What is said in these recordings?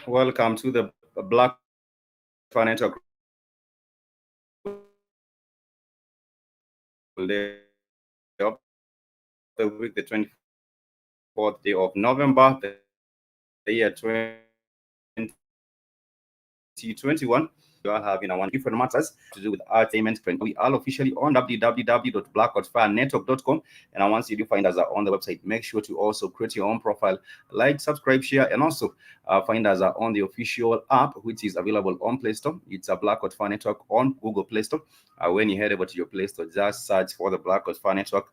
Welcome to the Black Financial Day of the week, the 24th day of November, the year 2021. We are having a one different matters to do with entertainment. We are officially on www.blackfirenetwork.com, and once you do find us on the website, make sure to also create your own profile, like, subscribe, share, and also find us on the official app, which is available on Play Store. It's a Black Fire Network on Google Play Store. When you head over to your Play Store, just search for the Black Fire Network,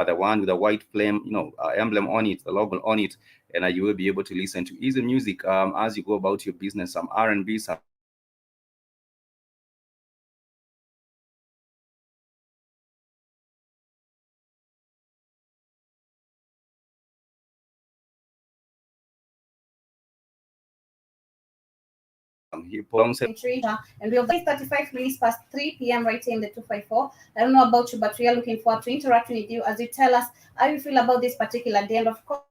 the one with the white flame, emblem on it, the logo on it, and you will be able to listen to easy music as you go about your business, some R&B, some hip hop. And we have 35 minutes past 3 p.m. right here in the 254. I don't know about you, but we are looking forward to interacting with you as you tell us how you feel about this particular day. And of course,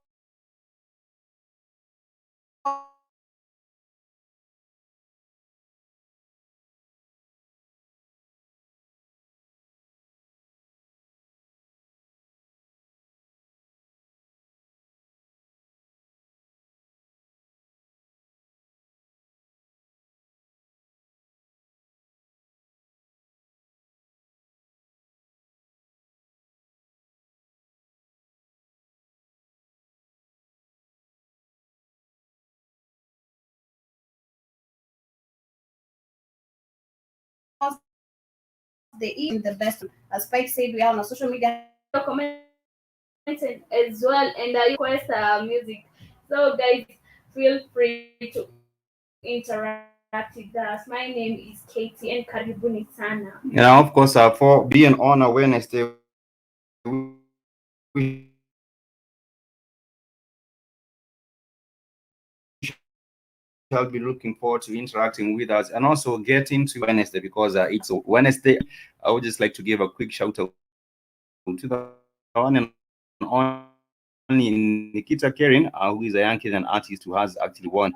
the best. As Spike said, we are on social media. Comments as well, and you request music. So guys, feel free to interact with us. My name is Katie and karibuni sana. Yeah, of course, for being on Awareness Day, we shall be looking forward to interacting with you guys. And also get into Wednesday because it's a Wednesday. I would just like to give a quick shout out to the one and only Nikita Kering, who is a young Kenyan artist who has actually won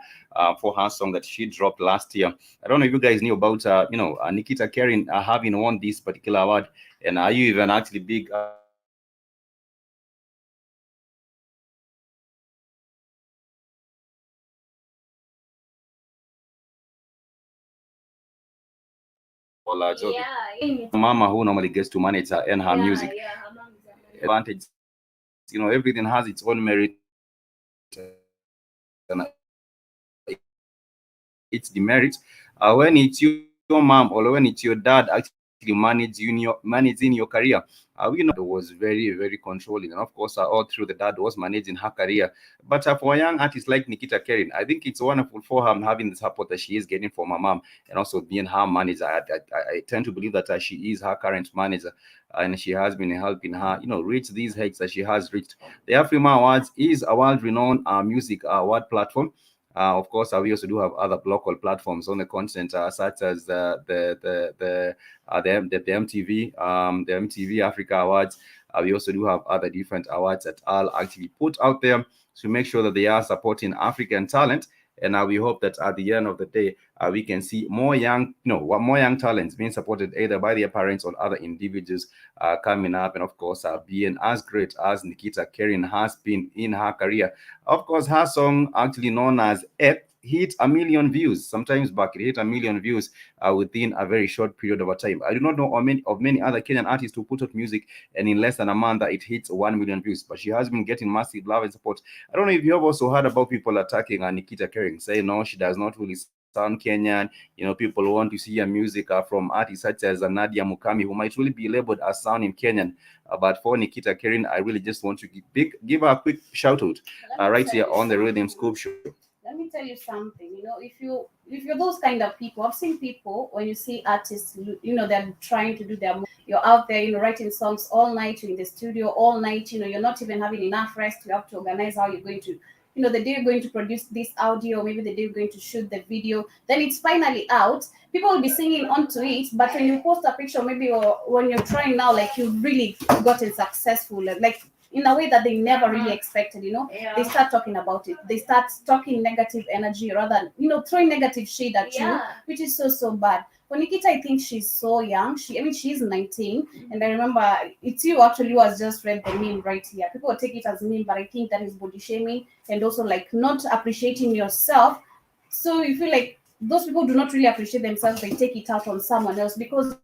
for her song that she dropped last year. I don't know if you guys knew about Nikita Kering having won this particular award, and are you even actually big into music or watching music? Yeah, Mama who normally gets to manage her and her music. yeah. Her mom is a Advantage, everything has its own merit and its demerits. When it's your mom or when it's your dad actually managing your career, we know that your dad was very, very controlling, and of course, all through the dad was managing her career. But for a young artist like Nikita Kering, I think it's wonderful for her having the support that she is getting from her mom and also being her manager. I tend to believe that she is her current manager, and she has been helping her, reach these heights that she has reached. The Afrima Awards is a world-renowned music award platform. Of course, we also do have other local platforms on the continent, such as the MTV, the MTV Africa Awards. We also do have other different awards that are actually put out there to make sure that they are supporting African talent. And we hope that at the end of the day, we can see more more young talents being supported either by their parents or other individuals coming up, and of course, being as great as Nikita Kering has been in her career. Of course, her song, actually known as Ep, hit a million views. Sometimes back, it hit a million views within a very short period of a time. I do not know of many other Kenyan artists who put out music and in less than a month that it hits 1 million views. But she has been getting massive love and support. I don't know if you have also heard about people attacking Nikita Kering, saying no, she does not really sound Kenyan. People want to see her music from artists such as Nadia Mukami, who might really be labeled as sounding Kenyan. But for Nikita Kering, I really just want to give her a quick shout out Let me right tell here you on the Rhythm something. Scoop Show. Let me tell you something. If you're those kind of people, I've seen people when you see artists, they're trying to do their. You're out there, writing songs all night. You're in the studio all night. You're not even having enough rest. You have to organize how you're going to. The day you're going to produce this audio, maybe the day you're going to shoot the video, then it's finally out. People will be singing onto it, but when you post a picture, maybe or when you're trying now, like you've really gotten successful, like in a way that they never really expected, Yeah. they start talking about it. They start talking negative energy rather, throwing negative shade at you, Yeah. which is so bad. For Nikita, I think she's so young. She's 19, and I remember it's you actually who has just read the meme right here. People take it as meme, but I think that is body shaming and also like not appreciating yourself. So you feel like those people do not really appreciate themselves. They take it out on someone else because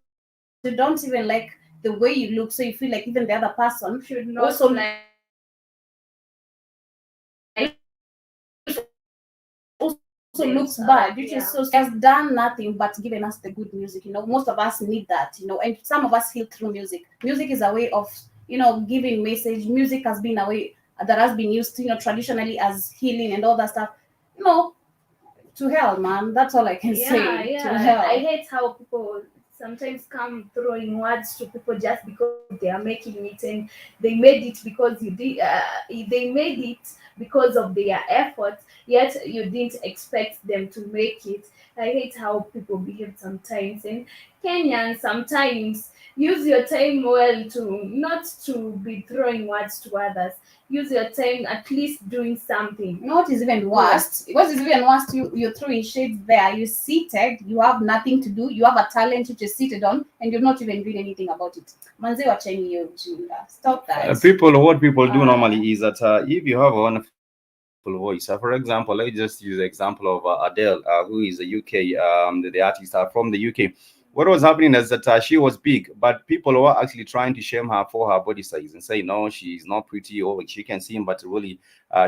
you don't even like the way you look. So you feel like even the other person Should also not like also looks bad, which is so has done nothing but given us the good music. Most of us need that, and some of us heal through music. Music is a way of, giving message. Music has been a way that has been used, traditionally as healing and all that stuff. You know, to hell, man. That's all I can Yeah, say. To yeah. hell. I hate how people sometimes come throwing words to people just because they are making it, and they made it because you did. They made it because of their efforts, yet you didn't expect them to make it. I hate how people behave sometimes, and Kenyans sometimes use your time well to not to be throwing words to others. Use your time at least doing something. You know what is even worst? What is even worst? You're throwing shades there. You're seated. You have nothing to do. You have a talent which you're seated on, and you're not even doing anything about it. Manze wacheni hiyo ujinga. Stop that. What people do normally is that if you have a wonderful voice, for example, let's just use the example of Adele, who is a UK, the artist from the UK. What was happening is that she was big, but people were actually trying to shame her for her body size and say, no, she's not pretty, or she can seem, but really,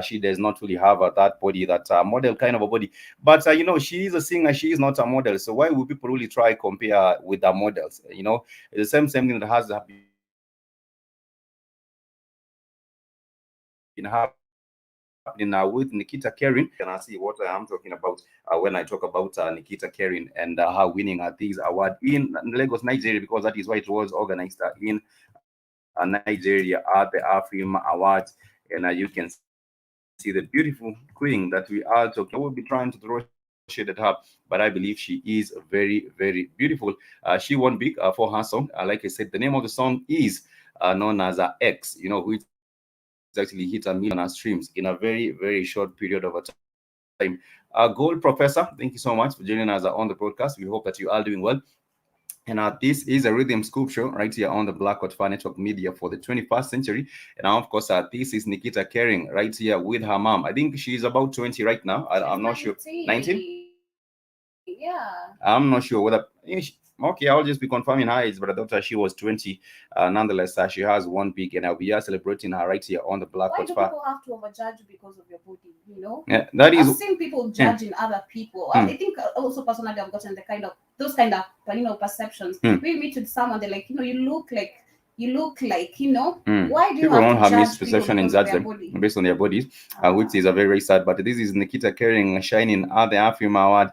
she does not really have that body, that model kind of a body. But, she is a singer, she is not a model. So why would people really try compare her with the models? It's the same thing that has been happening with Nikita Kering. She has been happening with a lot of other artists. with Nikita Kering. And I see what I'm talking about when I talk about Nikita Kering and her winning this award in Lagos, Nigeria, because that is why it was organized in Nigeria at the AFRIMA Awards. And you can see the beautiful queen that we are talking. I will be trying to throw shade at her, but I believe she is very, very beautiful. She won big for her song. Like I said, the name of the song is known as X, which actually hit 1 million streams in a very, very short period of a time. Gold Professor, thank you so much for joining us on the broadcast. We hope that you are doing well. And this is a Rhythm Scoop Show right here on the Black Hot Fan Network Media for the 21st century. And now, of course, this is Nikita Kering right here with her mom. I think she's about 20 right now. I'm not She's sure. 19? 19. Yeah. I'm not sure whether. Okay, I'll just be confirming her age, but I thought she was 20. Nonetheless, she has one big, and we are celebrating her right here on the Black Why Hot do Fan. people have to overjudge because of your body? Yeah, that I've is. seen people Yeah. judging other people. Hmm. I think also personally I've gotten the kind of those kind of perceptions. Hmm. We meet with someone, they're like, you look like, Hmm. why do you People don't have to have judge people misperception and because of judge their them body? based on their bodies, which is a very, very sad. But this is Nikita Kering shining at the AFRIMA Award,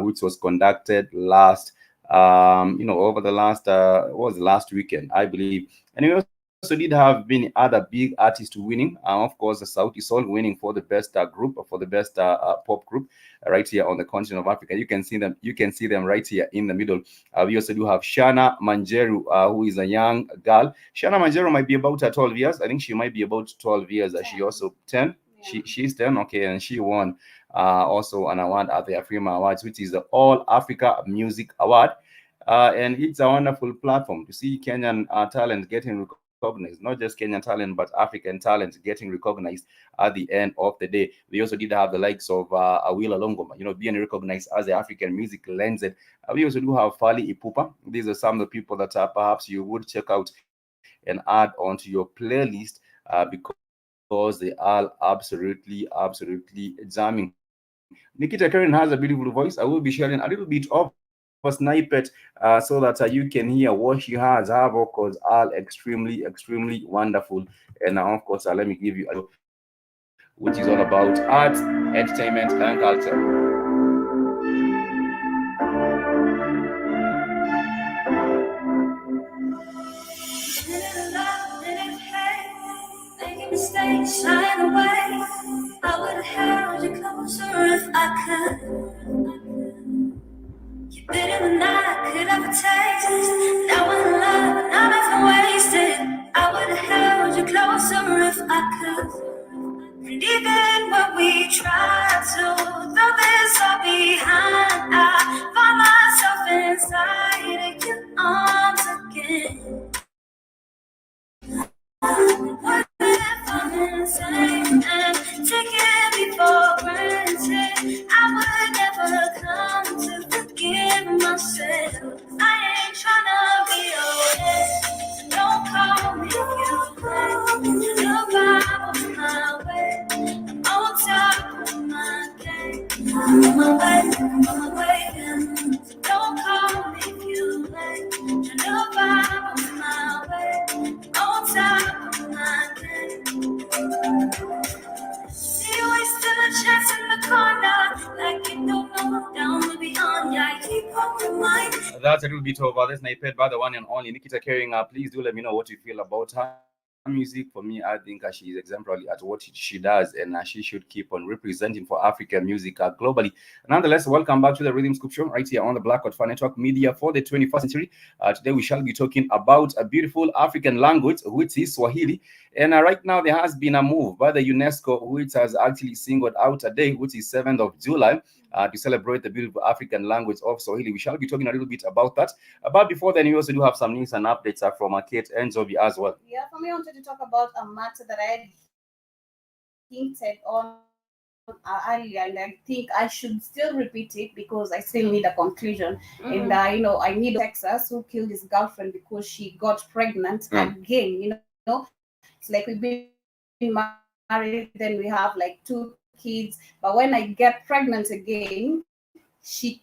which was conducted last, over the last, what was the last weekend, I believe. And we also did have many other big artists winning. Of course, the Saudi Soul winning for the best group, for the best pop group, right here on the continent of Africa. You can see them. You can see them right here in the middle. We also do have Shana Manjeru, who is a young girl. Shana Manjeru might be about 12 years. I think she might be about 12 years. She 10. also 10. Yeah. She's 10. Okay, and she won also an award at the AFRIMA Awards, which is the All Africa Music Award. And it's a wonderful platform to see Kenyan talent getting recognized, not just Kenyan talent, but African talent getting recognized at the end of the day. We also did have the likes of Awila Longoma, being recognized as the African music legend. We also do have Fali Ipupa. These are some of the people that perhaps you would check out and add onto your playlist because they are absolutely jamming. Nikita Karen has a beautiful voice. I will be sharing a little bit of a snippet so that you can hear what she has. Her vocals are extremely, extremely wonderful. And now, of course, let me give you a little video, which is all about art, entertainment, and culture. Making mistakes, shying away. I would have held you closer if I could. You're better than I could ever taste. Now I'm in love and I'm even wasted. I would have held you closer if I could. And even when we try to throw this all behind, I find myself inside of your arms again. What if I'm insane and taking me for granted? I would never come to forgive myself. I ain't tryna be your ex, so don't call me if you look out my way. I'm on top of my game. I'm on my way, I'm on my way. So don't call me if you like. Look out my way. On top of my game. See you wasting a chance in the corner, like you don't know down and beyond. Yeah, I keep on reminding. That's a little bit of this snippet by the one and only Nikita Kering. Please do let me know what you feel about her music. For me, I think she is exemplary at what she does, and she should keep on representing for African music globally. Nonetheless, welcome back to the Rhythm Scoop Show right here on the Black Hot Fan Network Media for the 21st century. Today, we shall be talking about a beautiful African language, which is Swahili. And right now, there has been a move by the UNESCO, which has actually singled out a day, which is 7th of July, to celebrate the beautiful African language of Swahili. We shall be talking a little bit about that. But before then, we also do have some news and updates from Kate and Jovi as well. Yeah, for me, I wanted to talk about a matter that I had hinted on earlier, and I think I should still repeat it because I still need a conclusion. And I need Texas, who killed his girlfriend because she got pregnant again. It's like we've been married, then we have like 2 kids, but when I get pregnant again, she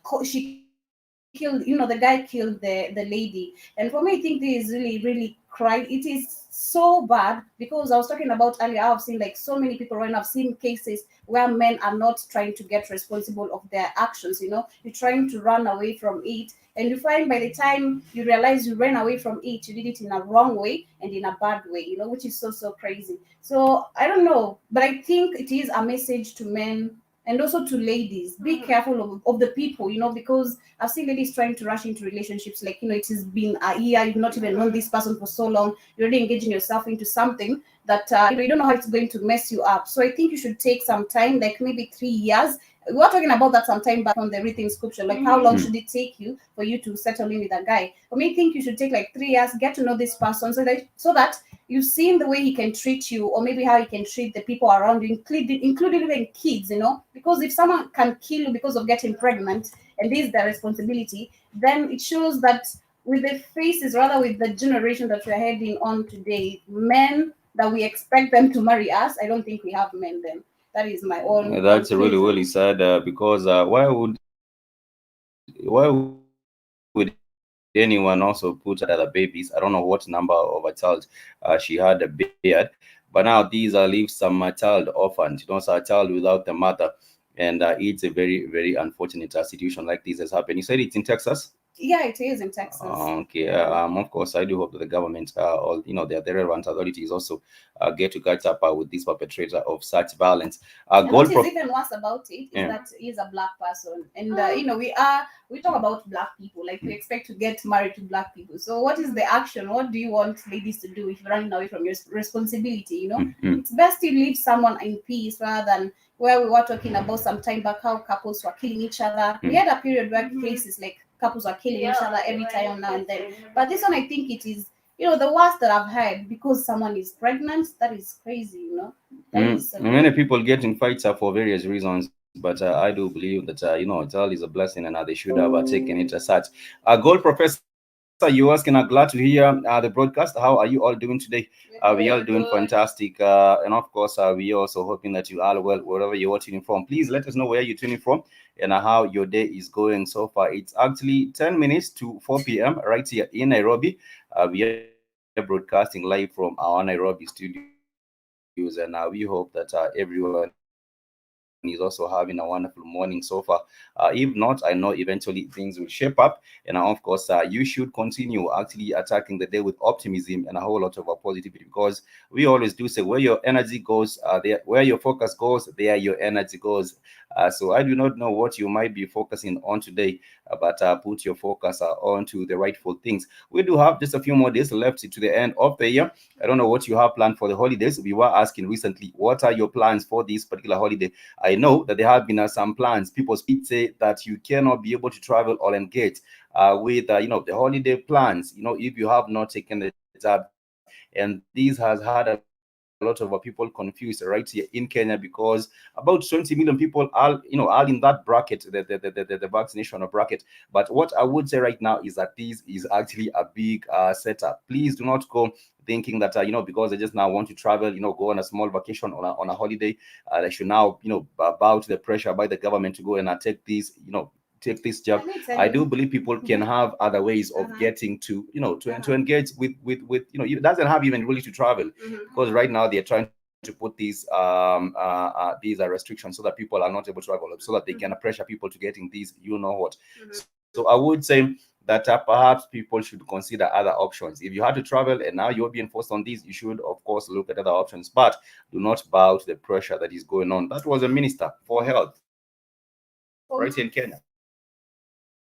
killed, the guy killed the lady. And for me, I think this is really, really cried. It is so bad, because I was talking about earlier, I've seen like so many people right now. I've seen cases where men are not trying to get responsible of their actions. You're trying to run away from it, and you find by the time you realize you ran away from it, you did it in a wrong way and in a bad way, which is so crazy. So I don't know, but I think it is a message to men and also to ladies. Be careful of the people, because I've seen ladies trying to rush into relationships, like, it has been a year, you've not even known this person for so long, you're already engaging yourself into something that you don't know how it's going to mess you up. So I think you should take some time, like maybe 3 years. We were talking about that sometime back on the written scripture, like how long should it take you for you to settle in with a guy? For me, I think you should take like 3 years, get to know this person, so that you've seen the way he can treat you, or maybe how he can treat the people around you, including even kids, because if someone can kill you because of getting pregnant, and this is their responsibility, then it shows that with the faces, rather with the generation that we're heading on today, men that we expect them to marry us, I don't think we have men then. That is my own. Yeah, that's really sad, because why would anyone also put other babies? I don't know what number of a child she had a beard, but now these leave some child orphaned, so a child without the mother, and it's a very unfortunate situation like this has happened. You said it's in Texas? Yeah, it is in Texas. Okay. Of course, I do hope that the government, all the relevant authorities also get to catch up with this perpetrator of such violence. And what is even worse about it is that he's a black person, and we talk about black people, like we expect to get married to black people. So what is the action? What do you want ladies to do if you're running away from your responsibility? It's best to leave someone in peace, rather than where we were talking about some time back how couples were killing each other. We had a period where cases like couples are killing each other every time now and then. But this one, I think it is, the worst that I've heard, because someone is pregnant. That is crazy, Many people get in fights for various reasons, but I do believe that a child is a blessing, and they should have taken it as such. Gold Professor, you asking, glad to hear the broadcast. How are you all doing today? We are doing fantastic, and of course, we are also hoping that you are well wherever you are tuning from. Please let us know where you're tuning from and how your day is going so far. It's actually 10 minutes to 4 p.m. right here in Nairobi. We are broadcasting live from our Nairobi studios, and we hope that everyone is also having a wonderful morning so far. If not, I know eventually things will shape up, and of course, you should continue actually attacking the day with optimism and a whole lot of positivity, because we always do say where your energy goes, where your focus goes, there your energy goes. So I do not know what you might be focusing on today, but put your focus onto the rightful things. We do have just a few more days left to the end of the year. I don't know what you have planned for the holidays. We were asking recently, what are your plans for this particular holiday? I know that there have been some plans. People say that you cannot be able to travel or engage with the holiday plans, if you have not taken the job. And this has had a lot of people confused right here in Kenya, because about 20 million people are in that bracket, the vaccination bracket. But what I would say right now is that this is actually a big setup. Please do not go thinking that because I just now want to travel, go on a small vacation on a holiday, I should now bow to the pressure by the government to go and take this job. I do believe people can have other ways of getting to to engage with it doesn't have even really to travel, because right now they're trying to put these restrictions so that people are not able to travel, so that they can pressure people to getting these what. So I would say that perhaps people should consider other options. If you had to travel and now you're being forced on these, you should of course look at other options, but do not bow to the pressure that is going on. That was a minister for health right in Kenya.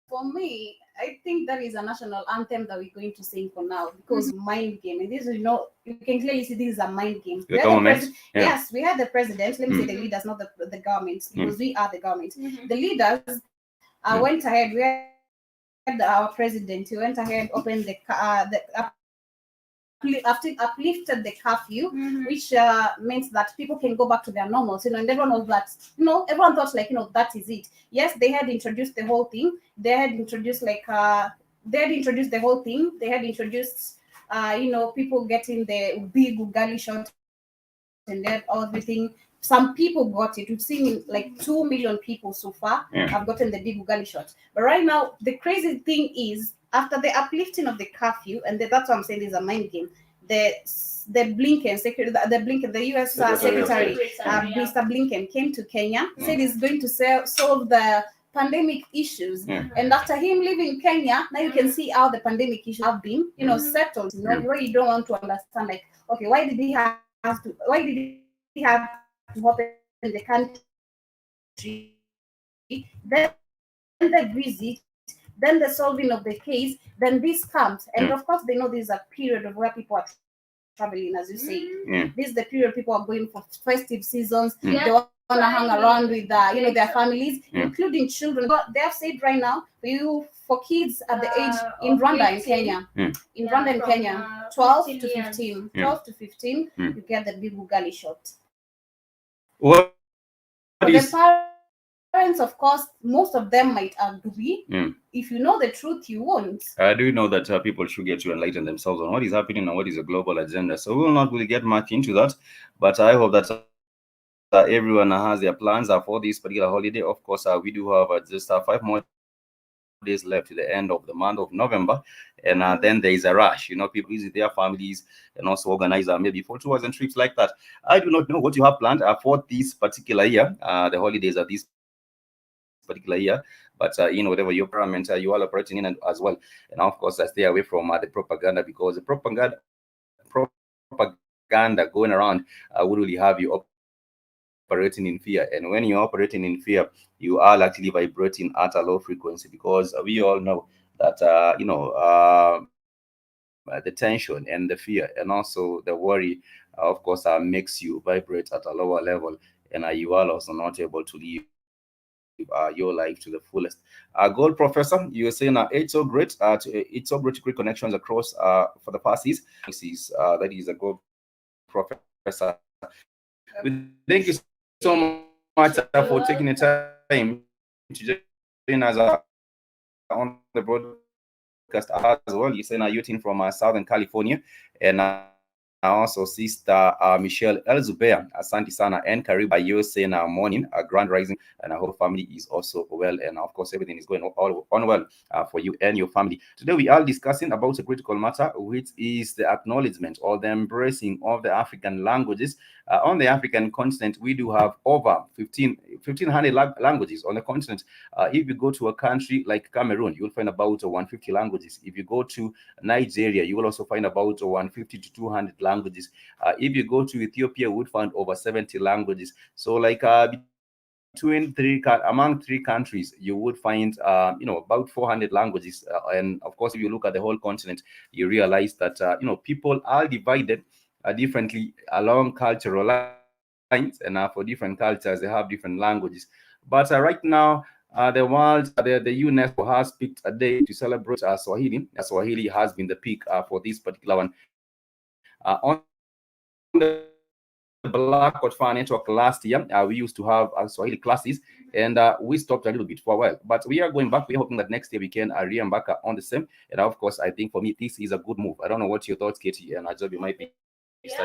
For me, I think that is a national anthem that we're going to sing for now, because mind game. And this is, you can clearly see this is a mind game. The government. Yes, we had the president. Let me say the leaders, not the government, because we are the government. The leaders went ahead. We had our president. He went ahead, opened uplifted the curfew, which meant that people can go back to their normals, and everyone was that, everyone thought like, that is it. Yes, they had introduced the whole thing. They had introduced the whole thing. They had introduced, people getting the big ugali shot and everything. Some people got it. We've seen like 2 million people so far have gotten the big ugali shot. But right now, the crazy thing is, after the uplifting of the curfew, and that's what I'm saying is a mind game. The Blinken secretary, the Blinken, the U.S. Secretary, Mr. Blinken came to Kenya, said he's going to solve the pandemic issues. And after him leaving Kenya, now you can see how the pandemic issues have been, settled. Where you don't want to understand, like, okay, why did he have to open the country? Then the visit, then the solving of the case, then this comes. And of course, they know this is a period of where people are traveling, as you say. This is the period people are going for festive seasons. They want to hang around with their families, including children. But they have said right now, for kids at the age in Rwanda and Kenya, 12 to 15, 12 to 15, you get the big ugali shot. What is parents, of course, most of them might agree. If you know the truth, you won't. I do know that people should get to enlighten themselves on what is happening and what is a global agenda. So we will not really get much into that, but I hope that everyone has their plans for this particular holiday. Of course, we do have just 5 more days left to the end of the month of November, and then there is a rush. People visit their families and also organize maybe for tours and trips like that. I do not know what you have planned for this particular year. The holidays are this particular year, but whatever your parliament you are operating in as well. And of course, stay away from the propaganda, because the propaganda going around would really have you operating in fear. And when you're operating in fear, you are actually vibrating at a low frequency, because we all know that the tension and the fear and also the worry, of course, makes you vibrate at a lower level, and you are also not able to live your life to the fullest. Gold Professor, you were saying it's so great to create connections across for the passes. That is a Gold Professor. We thank you so much for taking the time to join us on the broadcast as well. You're saying you're from Southern California, and also Sister Michelle Elzubeya, Asante Sana, and Kariba, you're saying morning, Grand Rising, and our whole family is also well, and of course everything is going on well for you and your family. Today we are discussing about a critical matter, which is the acknowledgement or the embracing of the African languages. On the African continent, we do have over 1,500 languages on the continent. If you go to a country like Cameroon, you'll find about 150 languages. If you go to Nigeria, you will also find about 150 to 200 languages. If you go to Ethiopia, you would find over 70 languages. So like among three countries, you would find about 400 languages. And of course, if you look at the whole continent, you realize that people are divided differently along cultural lines, and for different cultures they have different languages. But right now, the world, the UNESCO has picked a day to celebrate Swahili. Swahili has been the pick for this particular one. On the Blackboard Fire Network last year, we used to have Swahili classes, and we stopped a little bit for a while. But we are going back. We're hoping that next year we can re-embark on the same. And of course, I think for me, this is a good move. I don't know what your thoughts, Katie, and Ajobi might be. This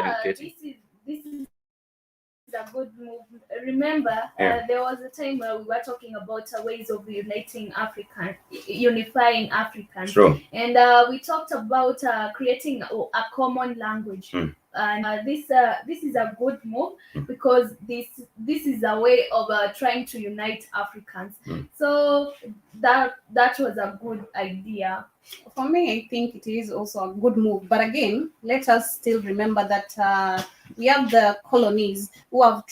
is a good move. Remember, there was a time where we were talking about ways of unifying Africans. True. And we talked about creating a common language. And this is a good move, because this is a way of trying to unite Africans. So that was a good idea. For me, I think it is also a good move. But again, let us still remember that we have the colonies who have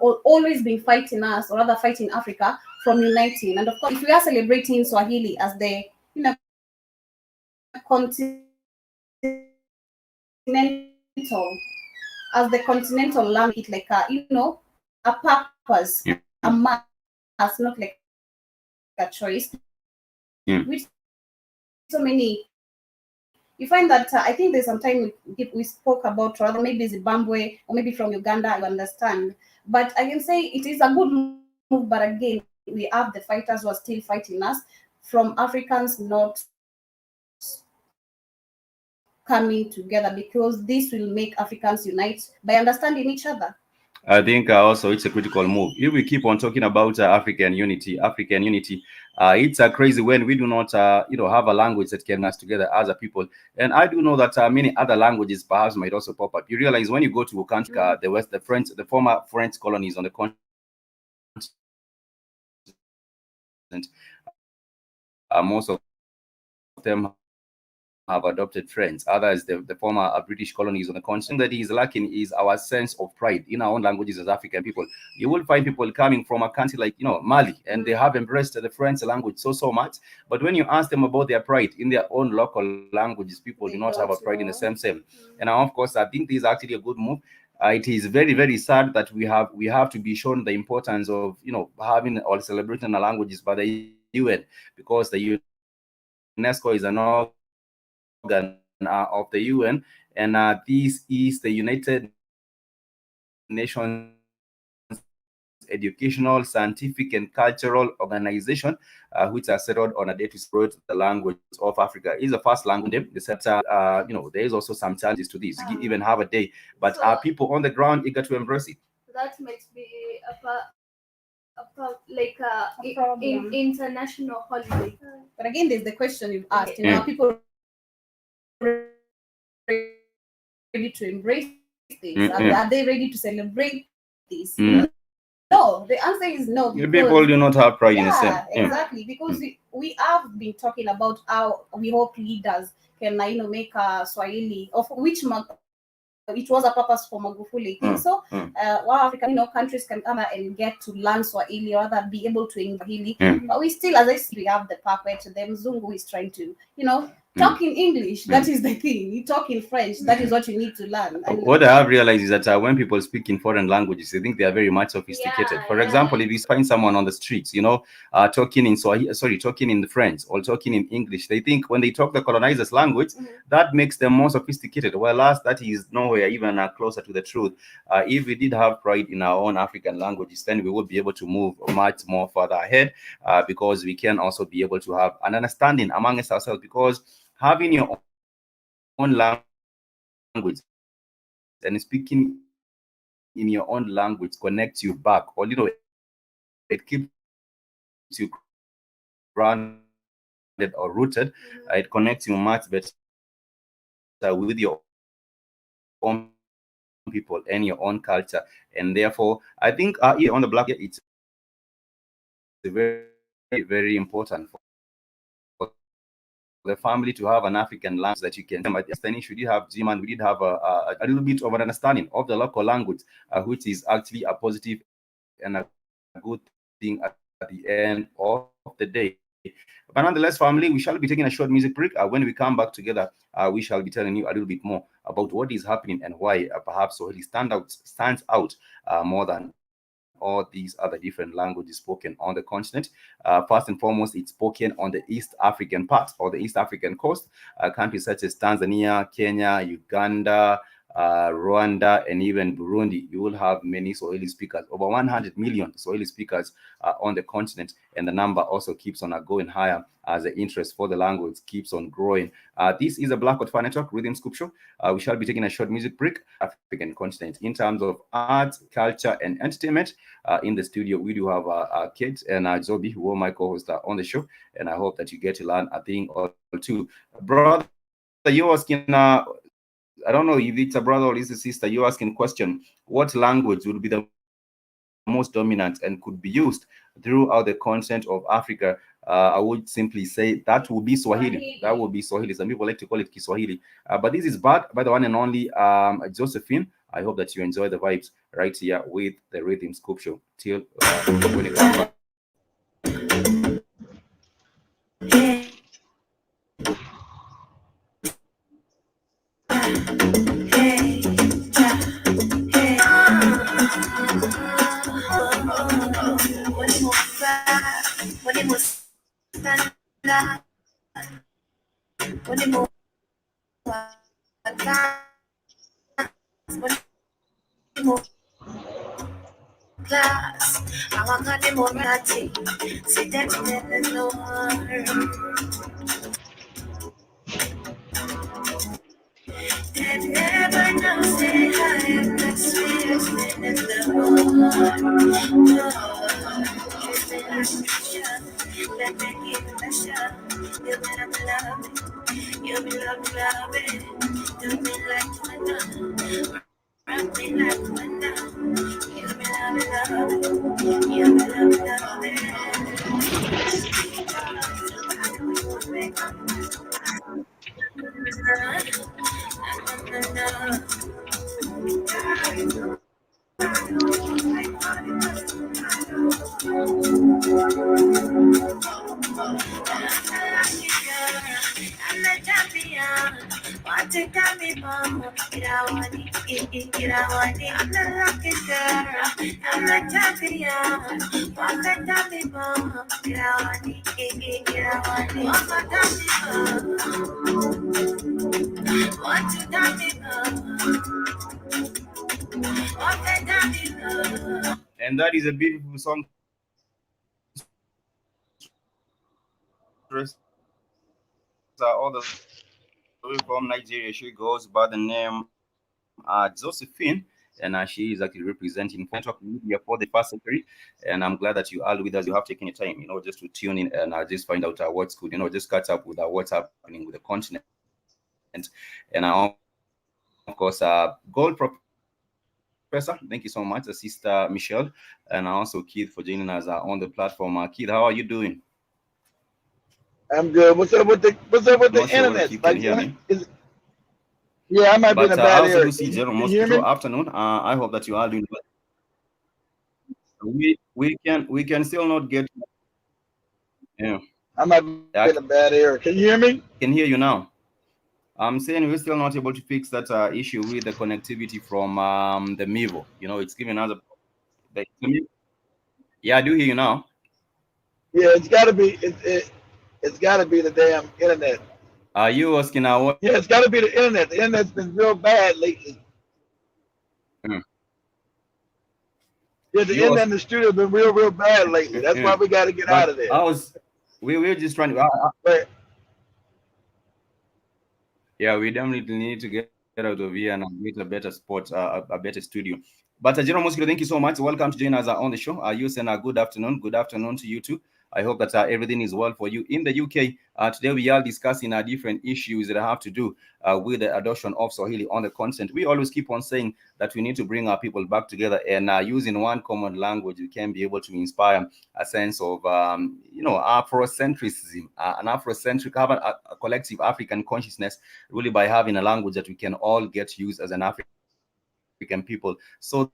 always been fighting us, or rather fighting Africa from uniting. And of course, if we are celebrating Swahili as the continental language, like a purpose, a mass, not like a choice. Which so many, you find that I think there's some time we spoke about, rather maybe Zimbabwe or maybe from Uganda, I understand. But I can say it is a good move, but again, we have the fighters who are still fighting us from Africans not coming together, because this will make Africans unite by understanding each other. I think also it's a critical move. If we keep on talking about African unity, it's crazy when we do not, have a language that can us together as a people. And I do know that many other languages perhaps might also pop up. You realize when you go to a country, the West, the former French colonies on the continent, most of them have adopted French. Others, the former British colonies on the continent. That is lacking is our sense of pride in our own languages as African people. You will find people coming from a country like Mali, and they have embraced the French language so much. But when you ask them about their pride in their own local languages, people do They not have a don't pride in the know. same. And now, of course, I think this is actually a good move. It is very sad that we have to be shown the importance of having or celebrating the languages by the UN, because the UNESCO is an organ of the UN, and this is the United Nations Educational, Scientific, and Cultural Organization, which are settled on a day to celebrate the languages of Africa. It's the first language in them. The second, there is also some challenges to this. Even have a day, but people on the ground eager to embrace it. So that might be like A problem. international holiday. But again, there's the question you've asked. Are Mm, people ready to embrace this? Are they ready to mm, celebrate this? mm. No. The answer is no, because People do not have pride in the yeah, same. Yeah. exactly. Because we have been talking about how we hope leaders can make a Swahili, of which it was a purpose for Magufuli. I think so. Mm, While mm, African countries can come and get to learn Swahili, or rather be able to engage Swahili, mm, but we still, as I see, we have the puppet. The Mzungu is trying to mm, talk in English. That mm. is the thing. You talk in French. That is what you need to learn. And What I have realized is that when people speak in foreign languages, they think they are very much sophisticated. Yeah, For yeah. example, if you find someone on the streets, talking in Swahili, sorry, talking in French or talking in English, they think when they talk the colonizers' language, that makes them more sophisticated. Whereas that is nowhere even closer to the truth. If we did have pride in our own African languages, then we would be able to move much more further ahead, because we can also be able to have an understanding amongst ourselves. Because having your own language and speaking in your own language connects you back, or it keeps you grounded or rooted. It connects you much better with your own people and your own culture. And therefore, I think here on the black, it's a very, very important for the family to have an African language that you can send. But at the end of the day, it's very important for the family to have an African language that you can speak. Then you should have German, we did have a little bit of an understanding of the local language, which is actually a positive and a good thing at the end of the day. But nonetheless, family, we shall be taking a short music break. When we come back together, we shall be telling you a little bit more about what is happening and why perhaps Swahili stands out more than all these other different languages spoken on the continent. First and foremost, it's spoken on the East African part or the East African coast. Countries such as Tanzania, Kenya, Uganda, Rwanda, and even Burundi, you will have many Swahili speakers, over 100 million Swahili speakers on the continent, and the number also keeps on going higher as the interest for the language keeps on growing. This is a Black Hot Fan Network Rhythm Scoop Show. We shall be taking a short music break. African continent in terms of art, culture, and entertainment. In the studio, we do have Kate and Zobi, who are my co-hosts on the show, and I hope that you get to learn a thing or two. Brother, you asking I don't know if it's a brother or it's a sister. You're asking question: what language would be the most dominant and could be used throughout the continent of Africa? I would simply say that will be Swahili. That will be Swahili. Some people like to call it Kiswahili, but this is Bad by the one and only Josephine. I hope that you enjoy the vibes right here with the Rhythm Scoop Show. Till when it comes back. Never know, say I am the sweetest man in the world. And that is a beautiful song all the way from Nigeria. She goes by the name Josephine, and she is actually representing for Network Media for the first century. And I'm glad that you are with us. You have taken your time, just to tune in and just find out what's good, just catch up with what's happening with the continent. And of course, Gold Professor, thank you so much, Sister Michelle, and also Keith for joining us on the platform. Keith, how are you doing? I'm good. What's up with Not the sure whether internet? Keith can Like, hear me. yeah, I might be in But a I bad also do area. see Can Jerome you hear Mosquito. me? Afternoon. I hope that you are doing well. We can still not get. Yeah, I might be in a I bad area. Can you hear me? can hear you now. I'm saying we're still not able to fix that issue with the connectivity from the Mivo. It's giving us yeah, I do hear you now. Yeah, it's got to be the damn internet. Are you asking now what? Yeah, it's got to be the internet. The internet's been real bad lately. Mm. Yeah, the You internet was, in the studio has been real bad lately. That's why we got to get out but of there. I was. We're just trying to. But Yeah, we definitely need to get out of here and get a better spot, a better studio. But General Mosquito, thank you so much. Welcome to join us on the show. You send a good afternoon. Good afternoon to you too. I hope that everything is well for you in the UK. Today we are discussing different issues that have to do with the adoption of Swahili on the continent. We always keep on saying that we need to bring our people back together, and using one common language, we can be able to inspire a sense of, Afrocentrism, an Afrocentric, have a collective African consciousness, really by having a language that we can all get used as an African people. So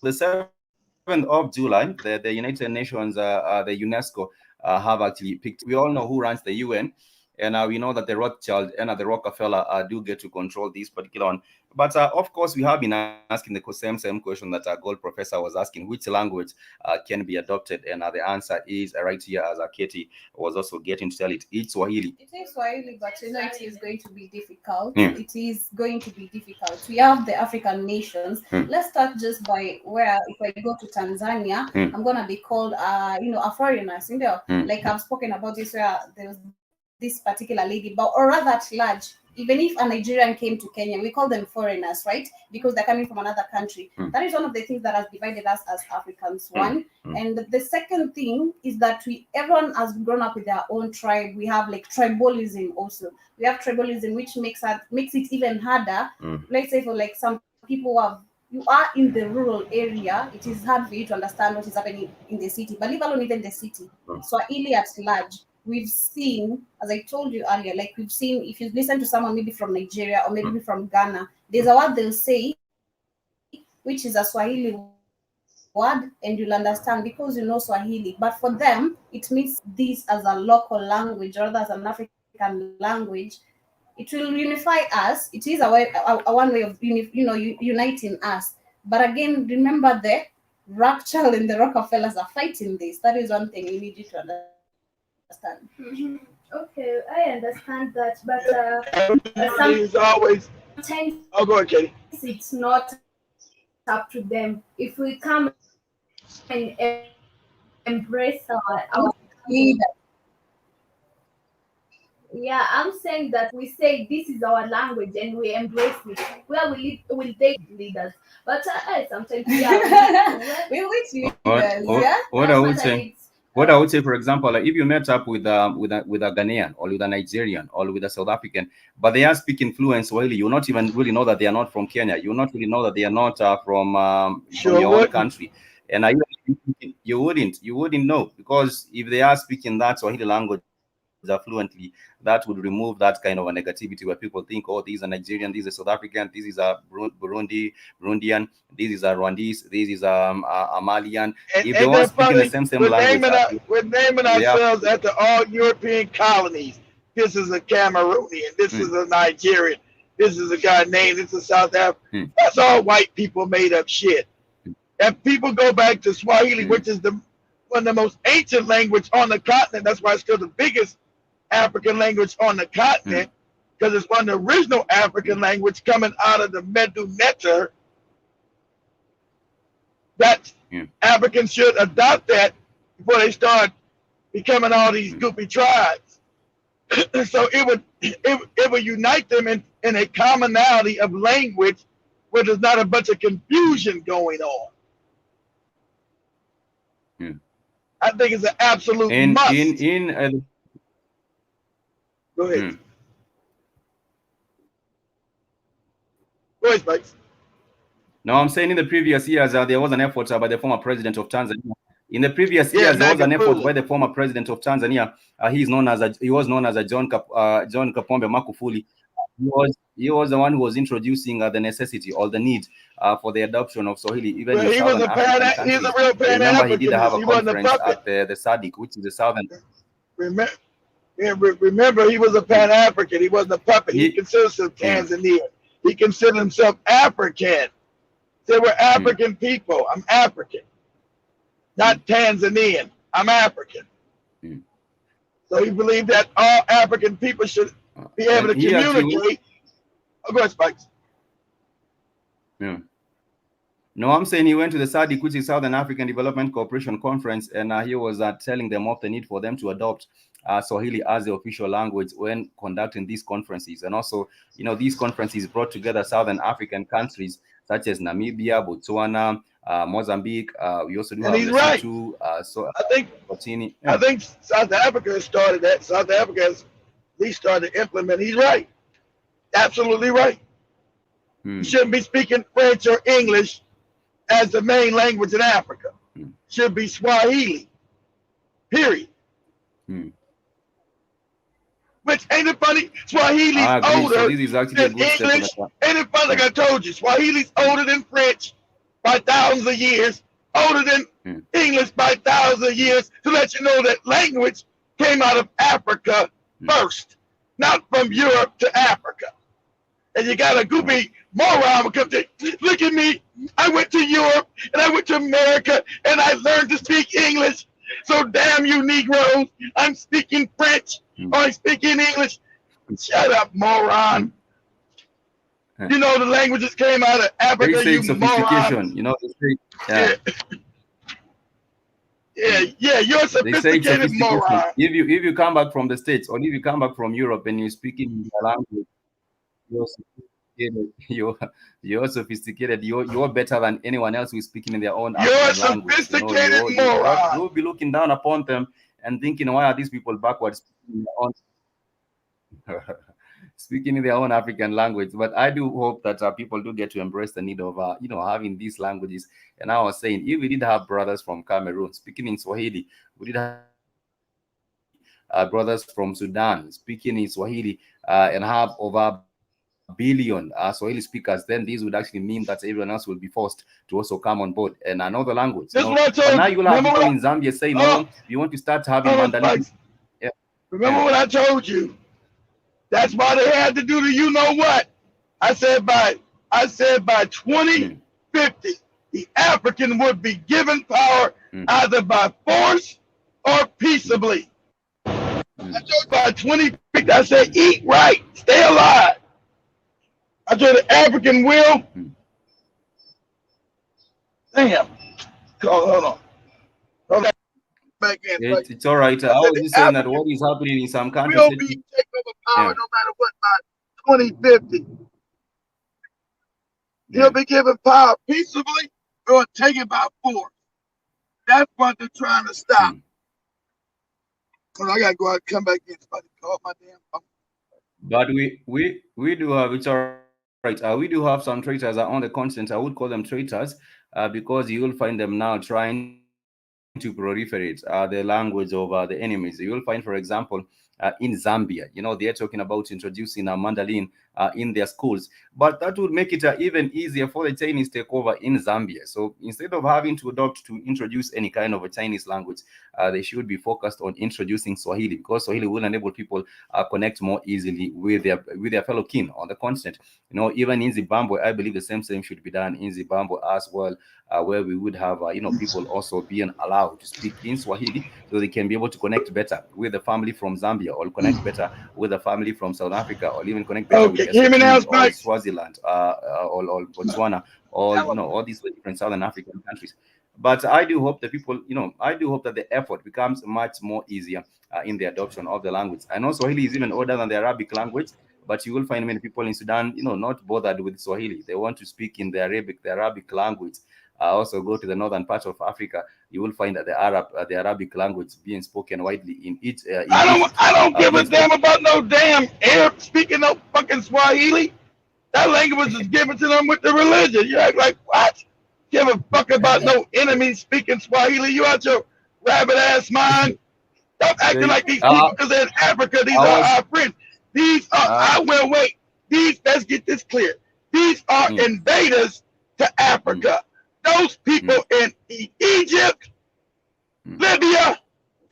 the 7th of July, the United Nations, the UNESCO have actually picked. We all know who runs the UN, and we know that the Rothschild and the Rockefeller do get to control this particular one. But of course, we have been asking the same question that our Gold Professor was asking: which language can be adopted? And the answer is right here, as Katie was also getting to tell it. It's Swahili. It is Swahili, but it is going to be difficult. Yeah. It is going to be difficult. We have the African nations. Let's start just by where, if I go to Tanzania, I'm gonna be called, a foreigner. Like I've spoken about this, where there was this particular lady, or rather at large. Even if a Nigerian came to Kenya, we call them foreigners, right? Because they're coming from another country. That is one of the things that has divided us as Africans. One. And the second thing is that everyone has grown up with their own tribe. We have like tribalism also. We have tribalism, which makes it even harder. Let's say for like some people you are in the rural area, it is hard for you to understand what is happening in the city, but leave alone even the city. Swahili at large, we've seen, as I told you earlier, like we've seen, if you listen to someone maybe from Nigeria or maybe from Ghana, there's a word they'll say, which is a Swahili word, and you'll understand because you know Swahili. But for them, it means this as a local language or rather as an African language. It will unify us. It is a one way of uniting us. But again, remember the Rothschild and the Rockefellers are fighting this. That is one thing we need you to understand. Okay, I understand that, but everybody is always. sometimes Oh, go ahead, Katie. it's not up to them. If we come and embrace our Leader. Yeah, I'm saying that we say this is our language and we embrace it. Where will they lead us? But sometimes, yeah, We which What, leaders, what, yeah? what I that's would what I say, need. what I would say, for example, like if you met up with a Ghanaian or with a Nigerian or with a South African, but they are speaking fluent Swahili, you not even really know that they are not from Kenya. You not really know that they are not from Sure your own wouldn't. country. And you wouldn't know, because if they are speaking that Swahili language fluently, that would remove that kind of a negativity where people think, oh, these are Nigerian, these are South African, these is a Burundian, these is a Rwandese, this is a Malian. And If they ain't were that speaking the funny? same language as you, We're naming they are. ourselves after all European colonies. This is a Cameroonian. This is Mm, a Nigerian. This is a Ghanaian. This is South Africa. mm, That's all white people made up shit. And people go back to Swahili, mm, which is one of the most ancient language on the continent. That's why it's still the biggest African language on the mm, continent, because it's one of the original African mm, language coming out of the Medu Neter. That mm, Africans should adopt that before they start becoming all these mm, goopy tribes. So it would unite them in a commonality of language where there's not a bunch of confusion going on. mm. I think it's an absolute In must. in Go ahead. mm. Go ahead, Spikes. No, I'm saying in the previous years there was an effort by the former president of Tanzania. In the previous Yeah, years, there was an effort by Magufuli. the former president of Tanzania. He was known as a John Kapombe Magufuli. He was the one who was introducing the necessity or the need for the adoption of Swahili, even Well, in he was southern a pan. African He's a countries. real You Pan remember he did have Africanist. a He wasn't a conference puppet. at the SADC, which is the southern. Remember, remember, he was a Pan African. He wasn't a puppet. He He, considers himself mm, Tanzanian. He considered himself African. They were mm, African people. I'm African, mm, not Tanzanian. I'm African. mm. So he believed that all African people should be able And to he actually, communicate. Oh, go ahead, Spikes. yeah. No, I'm saying he went to the SADC, which is Southern African Development Cooperation Conference, and he was telling them of the need for them to adopt Swahili as the official language when conducting these conferences. And also, these conferences brought together Southern African countries such as Namibia, Botswana, Mozambique. We also do And have he's right. Lesotho, I think Swatini. I Yeah. think South Africa has started that. South Africa has at least started to implement. He's right. Absolutely right. You Mm, shouldn't be speaking French or English as the main language in Africa. mm, Should be Swahili. Period. mm. Which ain't it funny? Swahili's I agree. So older this is actually a than good step for English. that. Ain't it funny? Like Mm, I told you, Swahili's older than French by thousands of years, older than mm, English by thousands of years, to let you know that language came out of Africa mm. first, not from Europe to Africa. And you got a goopy moron who come to look at me. I went to Europe and I went to America and I learned to speak English. So damn you Negroes, I'm speaking French Mm, or I'm speaking English. Shut up, moron. mm. You know the languages came out of They Africa, say you it's moron. sophistication. They say, Yeah, yeah, mm. yeah, you're a They say it's sophisticated sophistication. moron. If you come back from the States or if you come back from Europe and you speak in their language, you're sophisticated. You're sophisticated. You're better than anyone else who is speaking in their own You're a African language. sophisticated You'll moron. be looking down upon them and thinking, why are these people backwards speaking in their own speaking in their own African language? But I do hope that people do get to embrace the need of having these languages. And I was saying, if we did have brothers from Cameroon speaking in Swahili, we did have brothers from Sudan speaking in Swahili, and have over a billion Swahili speakers, then this would actually mean that everyone else will be forced to also come on board and another language. This is what I But told now you. you'll have Remember people what in Zambia say, oh, no, we want to start having oh, Mandalese. Spikes. Yeah, Remember yeah. what I told you? That's why they had to do the you know what? I said by Mm, 2050, the African would be given power mm, either by force or peaceably. I mm, told you by 2050, I said eat right, stay alive. I told the African will. mm. Damn. Hold on. Hold on. Back in. It's all right. I I said was the just saying that African what is happening in some countries, will be taken over power Yeah. no matter what by 2050. He'll Yeah. be given power peaceably or taken by force. That's what they're trying to stop. Mm. Well, I gotta go out and come back in. Somebody call my damn phone. But we do have, it's all right. We do have some traitors on the continent. I would call them traitors because you will find them now trying to proliferate the language of the enemies. You will find, for example, in Zambia, they're talking about introducing a Mandarin in their schools, but that would make it even easier for the Chinese take over in Zambia. So instead of having to adopt to introduce any kind of a Chinese language, they should be focused on introducing Swahili, because Swahili will enable people connect more easily with their fellow kin on the continent. Even in Zimbabwe, I believe the same should be done in Zimbabwe as well, where we would have people also being allowed to speak in Swahili, so they can be able to connect better with the family from Zambia, or connect better with the family from South Africa, or even connect better with Okay, hear me now, Eswatini or Spike? Swaziland, or Botswana, or all these different Southern African countries. But I do hope that people, I do hope that the effort becomes much more easier in the adoption of the language. I know Swahili is even older than the Arabic language, but you will find many people in Sudan, not bothered with Swahili. They want to speak in the Arabic language. Also, go to the northern part of Africa, you will find that the Arabic language being spoken widely in Egypt, I don't give a being damn spoken. about no damn Arab speaking no fucking Swahili. That language is given to them with the religion. You act like what? Give a fuck about no enemy speaking Swahili. You out your rabbit ass mind? Stop acting They, like these people because they're in Africa. These I are was, our friends. These are, uh, I will wait. These, let's get this clear. These are mm, invaders to mm, Africa. Those people mm, in Egypt, mm, Libya,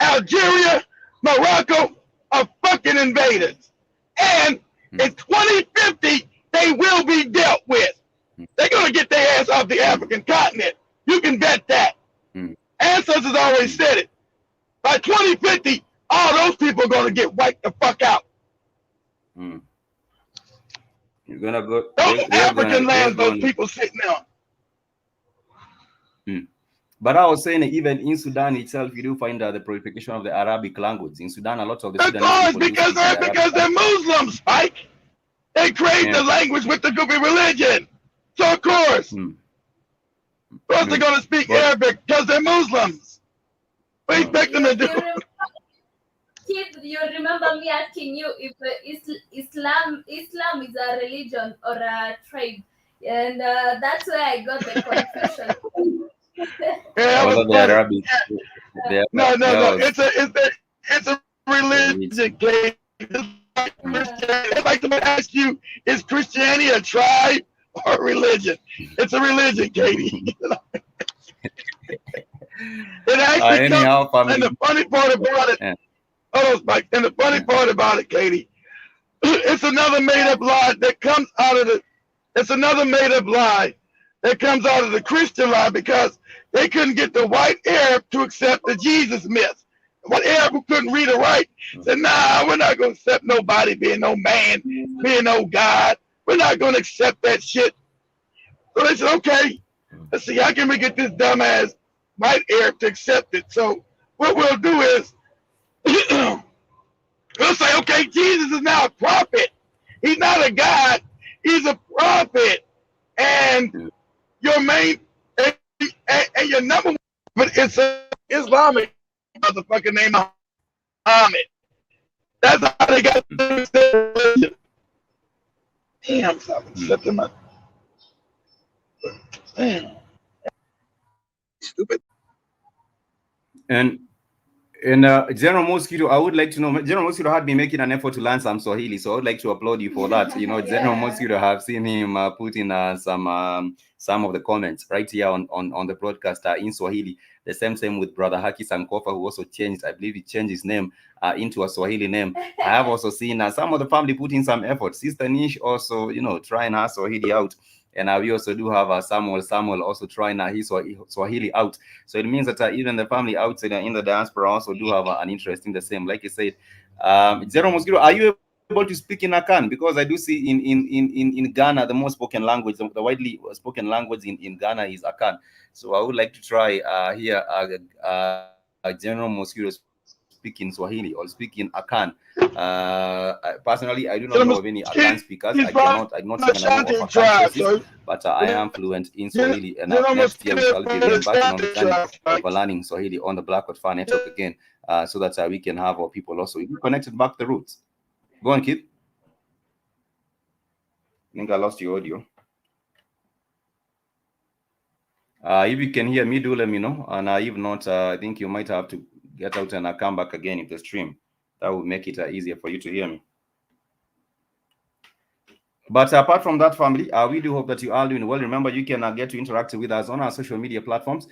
Algeria, Morocco are fucking invaders. And mm, in 2050, they will be dealt with. mm, They're going to get their ass off the mm, African continent. You can bet that. mm, Ancestors already mm, said it. By 2050, all those people are going to get wiped the fuck out. mm. You're gonna go. Those African They're lands, those going. people sitting on. Mm. But I was saying, even in Sudan itself, you do find the proliferation of the Arabic language. In Sudan, a lot of the Of Sudanese course, people do because speak in the Arabic they're language. Muslims, Spike. They crave Yeah. the language with the goofy religion. So of course, Mm, they're mm. going to speak But Arabic because they're Muslims. What do you uh, expect them to do? Kid, you remember me asking you if Islam is a religion or a tribe, and that's where I got the confusion. Yeah, that was whether the funny. Arabic, there, No. there was It's a a religion, religion. Kate. It's like Mm. Christianity. It's like somebody ask you, is Christianity a tribe or a religion? It's a religion, Katie. It actually comes, Anyhow, and the family. funny part about it, Yeah, oh, Spike, and the funny yeah. part about it, Katie, it's another made up lie that comes out of the, it's another made up lie that comes out of the Christian lie because they couldn't get the white Arab to accept the Jesus myth. What Arab who couldn't read or write said, nah, we're not going to accept nobody being no man, being no God. We're not going to accept that shit. So they said, okay, let's see, how can we get this dumbass white Arab to accept it? So what we'll do is we'll say, okay, Jesus is now a prophet. He's not a God. He's a prophet. And Mm. your main and your number one, but it's a Islamic motherfucker named Muhammad. That's how they got the religion. Damn, something Mm. set them up. Damn, stupid. And General Mosquito, I would like to know. General Mosquito had been making an effort to learn some Swahili, so I would like to applaud you for that. General Yeah. Mosquito, I have seen him put in some of the comments right here on the broadcast in Swahili. The same with Brother Haki Sankofa, who also changed, I believe he changed his name into a Swahili name. I have also seen some of the family put in some effort. Sister Nish also, trying her Swahili out. And we also do have Samuel also trying his Swahili out. So it means that even the family outside in the diaspora also do have an interest in the same. Like you said, Zero Mosquito, are you able to speak in Akan? Because I do see in Ghana, the most spoken language, the widely spoken language in Ghana is Akan. So I would like to try here General Mosquito speaking Swahili or speaking Akan. Personally, I do So not know of any Akan speakers. he's from I do not the even know of Ashanti Akan tribe, sources, so but I am fluent in Swahili. And you next almost year get we it shall be from the re-embarking on Ashanti this journey tribe. of learning Swahili on the Black Fire Network again, so that we can have our people also connected back to the roots. Go on, Keith. I think I lost your audio. If you can hear me, do let me know. And if not, I think you might have to get out and come back again in the stream. That will make it easier for you to hear me. But apart from that, family, we do hope that you are doing well. Remember, you can get to interact with us on our social media platforms.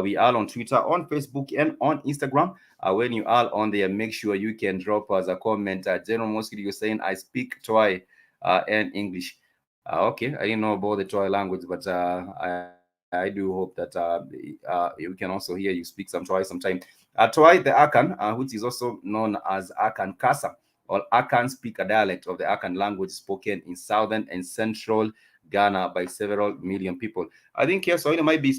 We are on Twitter, on Facebook, and on Instagram. When you are on there, make sure you can drop us a comment. General Mosquito, you're saying, I speak Twai and English. Okay, I didn't know about the Twai language, but I do hope that we can also hear you speak some Twai sometime. Twai, the Akan, which is also known as Akan Kasa, or Akan speak a dialect of the Akan language spoken in southern and central Ghana by several million people. I think yes, Swahili might be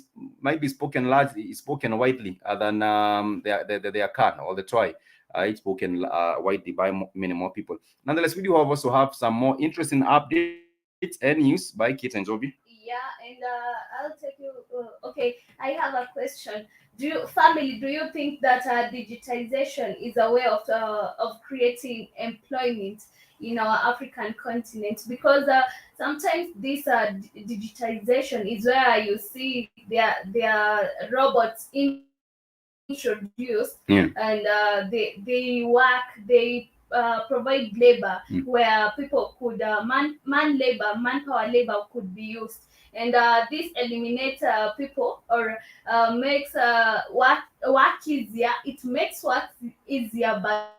spoken widely than the Akan or the Twi. It's spoken widely by many more people. Nonetheless, we do also have some more interesting updates and news by Kit and Joby. Yeah, and I'll take you. Okay, I have a question. Do you think that digitization is a way of creating employment in our African continent? Because sometimes this digitization is where you see their robots introduced, Yeah. and they work, they provide labor where people could manpower labor could be used, and this eliminates people, or makes work easier. It makes work easier, but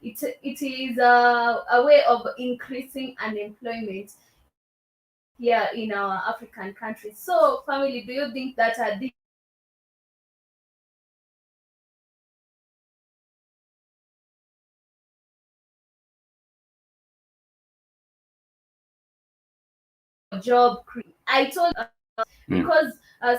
it is a way of increasing unemployment here in our African countries. So, family, do you think that digitization is a way of job creation? I told because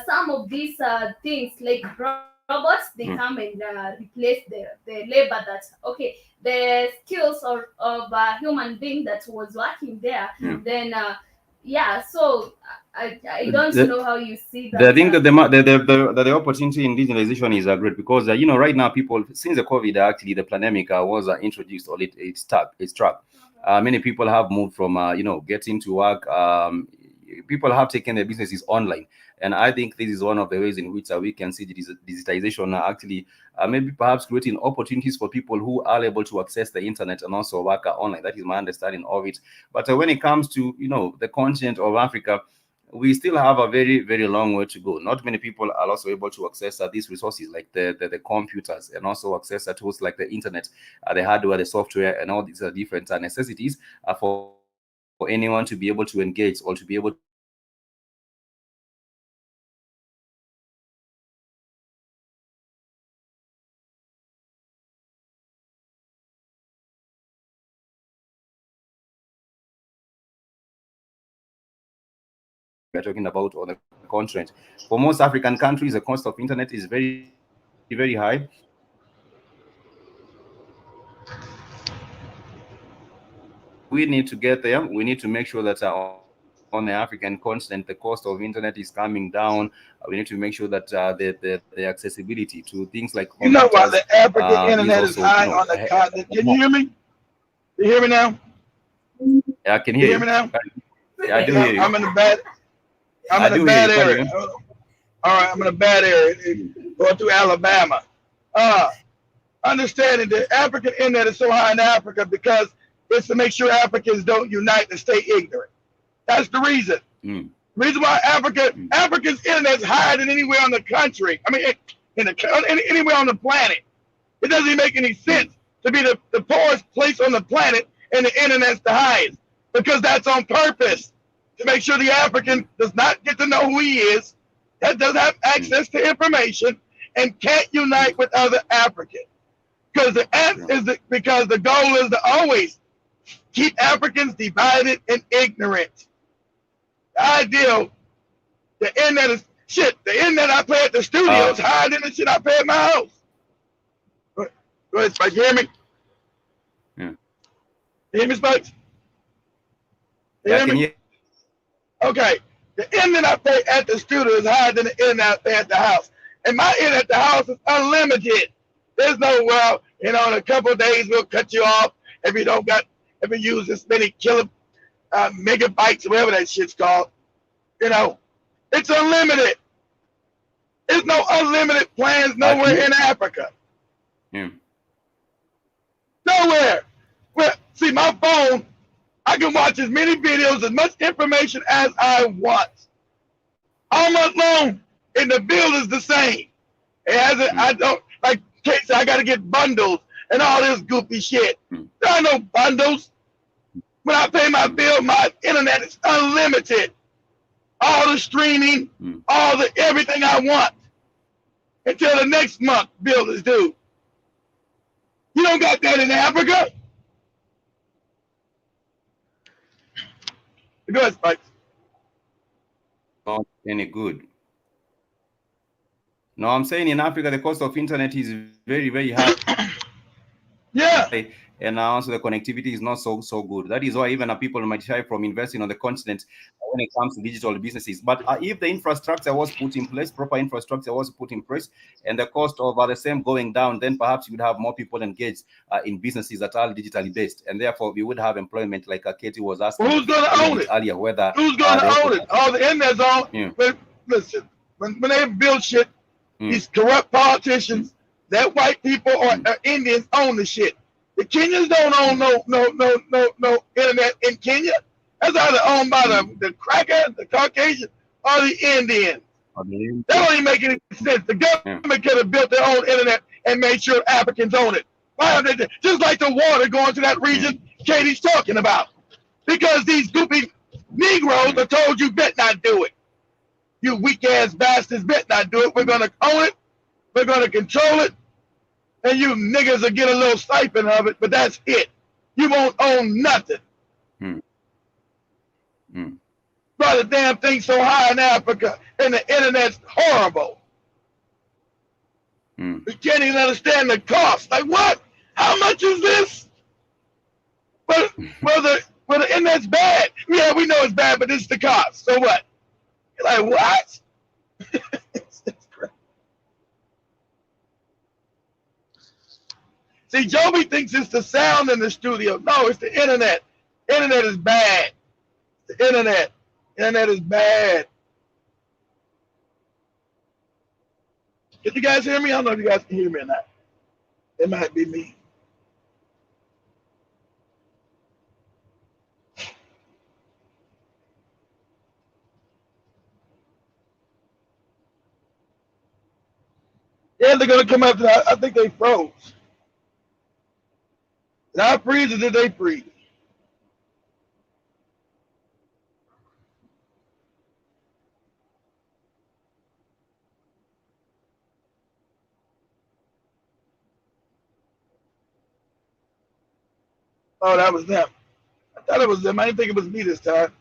some of these things like robots, they come and replace the labor that, okay, the skills of a human being that was working there, then yeah, so I don't know how you see that. I think that the opportunity in digitalization is great because right now people, since the COVID actually the pandemic was introduced, or it struck. Many people have moved from getting to work. People have taken their businesses online, and I think this is one of the ways in which we can see digitization actually maybe perhaps creating opportunities for people who are able to access the internet and also work online. That is my understanding of it. But when it comes to the continent of Africa, we still have a very, very long way to go. Not many people are also able to access these resources like the computers, and also access tools like the internet, the hardware, the software, and all these different necessities for anyone to be able to engage or to be able to access we're talking about on the continent. For most African countries, the cost of internet is very, very high. We need to get there. We need to make sure that on the African continent, the cost of internet is coming down. We need to make sure that the accessibility to things like You know computers why the African is internet is also, high on the continent? Can you hear me? You hear me now? I can You hear hear me you. now? Yeah, I do hear you. I'm in a bad I do hear you. Carry area. on. All right, I'm in a bad area going through Alabama. Understanding the African internet is so high in Africa because it's to make sure Africans don't unite and stay ignorant. That's the reason. Reason why Africa's internet is higher than anywhere on the country. I mean, anywhere on the planet. It doesn't even make any sense to be the poorest place on the planet and the internet's the highest, because that's on purpose, to make sure the African does not get to know who he is, that doesn't have access to information, and can't unite with other Africans. Because because the goal is to always keep Africans divided and ignorant. The ideal, the internet is shit. The internet I pay at the studio is higher than the shit I pay at my house. Go ahead, Spike, you hear me? Yeah. You hear me, Spikes? You Yeah, I hear can me? hear. Okay. The internet I pay at the studio is higher than the internet I pay at the house. And my internet at the house is unlimited. There's no, well, in a couple of days we'll cut you off if you don't got, if you use this many megabytes or whatever that shit's called. It's unlimited. There's no unlimited plans nowhere in Africa. Yeah. Nowhere. Well, see, my phone, I can watch as many videos, as much information as I want. All month long, and the bill is the same. It hasn't, I don't, like, I got to get bundles and all this goofy shit. There are no bundles. When I pay my bill, my internet is unlimited. All the streaming, everything I want until the next month bill is due. You don't got that in Africa. Go ahead, Spike. Not any good. No, I'm saying in Africa, the cost of internet is very, very high. Yeah. And also the connectivity is not so good. That is why even people might shy from investing on the continent when it comes to digital businesses. But if the infrastructure was put in place, proper infrastructure was put in place, and the cost of the same going down, then perhaps you would have more people engaged in businesses that are digitally based, and therefore we would have employment, like Katie was asking. Who's going to own it? Earlier, whether who's going to own it? All the internet's on. Yeah. But listen, when they build shit, these corrupt politicians, that white people or Indians own the shit. The Kenyans don't own no internet in Kenya. That's either owned by the crackers, the Caucasian, or the Indians. That don't even make any sense. The government could have built their own internet and made sure Africans own it. Why have they? Just like the water going to that region Katie's talking about. Because these goofy Negroes are told you bet not do it. You weak ass bastards bet not do it. We're gonna own it. We're gonna control it. And you niggas will get a little stipend of it, but that's it. You won't own nothing. Bro, the damn thing's so high in Africa, and the internet's horrible. We can't even understand the cost. Like, what? How much is this? But the internet's bad. Yeah, we know it's bad, but this is the cost. So what? You're like, what? See, Joby thinks it's the sound in the studio. No, it's the internet. Internet is bad. The internet. Internet is bad. Can you guys hear me? I don't know if you guys can hear me or not. It might be me. Yeah, they're going to come after that. I think they froze. Did I freeze or did they freeze? Oh, that was them. I thought it was them. I didn't think it was me this time.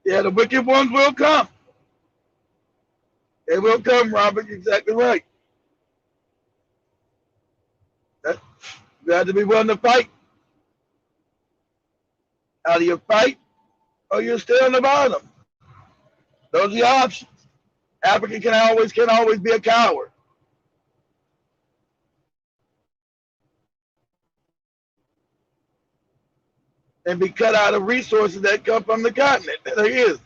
Yeah, the wicked ones will come. They will come, Robert. You're exactly right. You have to be willing to fight. Either you fight or you stay on the bottom. Those are the options. African can always be a coward. And be cut out of resources that come from the continent. There is.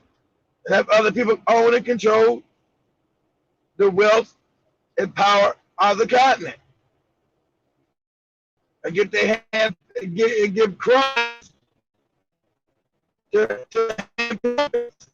And have other people own and control the wealth and power of the continent. And get their hands and give crumbs to puppets.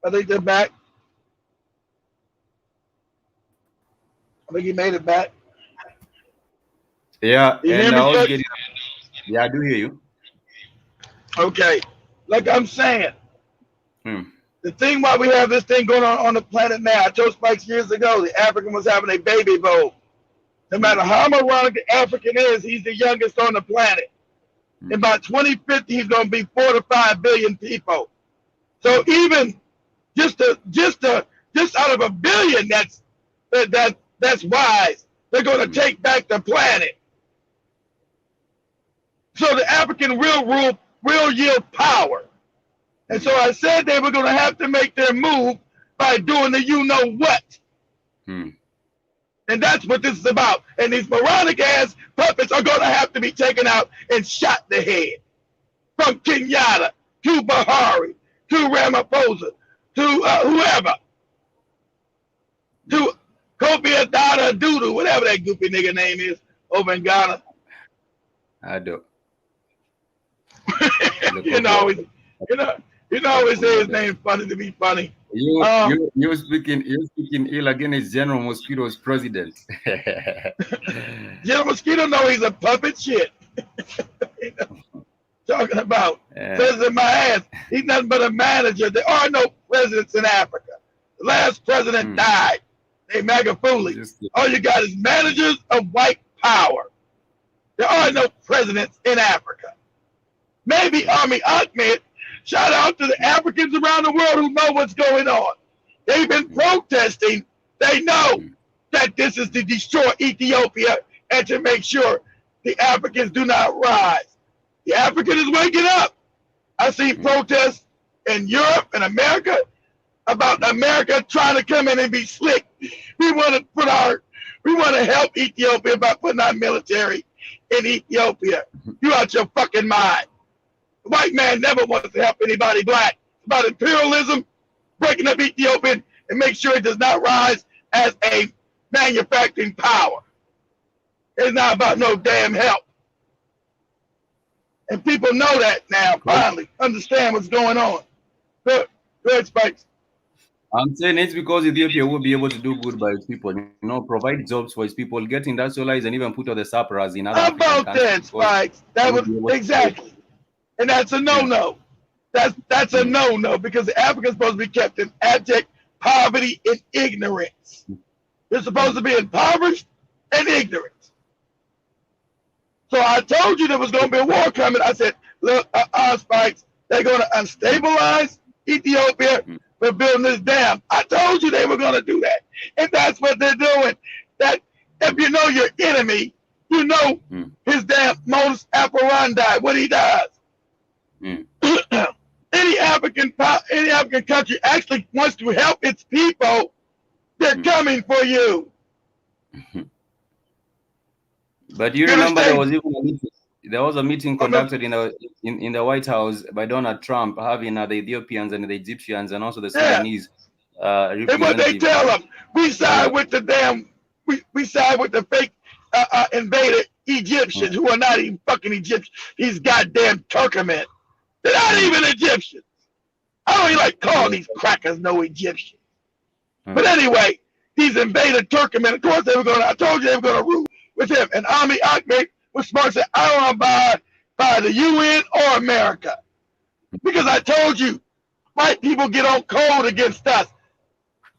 I think they're back. I think he made it back. Yeah, You hear and me, I was Coach? getting. Yeah, I do hear you. Okay. Like I'm saying, Hmm. the thing why we have this thing going on the planet now, I told Spikes years ago, the African was having a baby boom. No matter how moronic the African is, he's the youngest on the planet. In about 2050, he's going to be 4 to 5 billion people. So even just out of a billion, that's wise. They're going to take back the planet. So the African will yield power. And so I said they were going to have to make their move by doing the you know what. And that's what this is about. And these moronic ass puppets are going to have to be taken out and shot in the head. From Kenyatta to Buhari to Ramaphosa to whoever. To Kofi Adada Dudu, whatever that goofy nigga name is over in Ghana. I do. you know, always say his name funny to be funny. You're speaking ill against General Mosquito's president. General Mosquito know he's a puppet shit. Talking about President my ass. He's nothing but a manager. There are no presidents in Africa. The last president died. Named Magufuli. All you got is managers of white power. There are no presidents in Africa. Maybe Army Ahmed. Shout out to the Africans around the world who know what's going on. They've been protesting. They know that this is to destroy Ethiopia and to make sure the Africans do not rise. The African is waking up. I see protests in Europe and America about America trying to come in and be slick. We want to help Ethiopia by putting our military in Ethiopia. You out your fucking mind. The white man never wants to help anybody black. It's about imperialism, breaking up Ethiopia, and make sure it does not rise as a manufacturing power. It's not about no damn help. And people know that now, finally. Understand what's going on. Go ahead, Spikes. I'm saying it's because Ethiopia will be able to do good by its people, provide jobs for its people, get industrialized, and even put other sappers in other How about that, Spikes? That was exactly. And that's a no-no. That's a no-no because the Africans supposed to be kept in abject poverty and ignorance. They're supposed to be impoverished and ignorant. So I told you there was going to be a war coming. I said, look, Spikes, they're going to unstabilize Ethiopia. We're building this dam. I told you they were going to do that. And that's what they're doing. That if you know your enemy, you know his damn modus operandi, what he does. Any African country actually wants to help its people, they're coming for you. But you remember there was a meeting conducted in the White House by Donald Trump, having the Ethiopians and the Egyptians and also the Sudanese and what they tell them, we side with the damn, we side with the fake invaded Egyptians who are not even fucking Egyptians. These goddamn Turkmen. They're not even Egyptians. I don't even like calling these crackers no Egyptians. But anyway, these invaded Turkmen, of course I told you they were going to rule with him. And Abiy Ahmed was smart, said, I don't want to buy the UN or America. Because I told you, white people get on cold against us.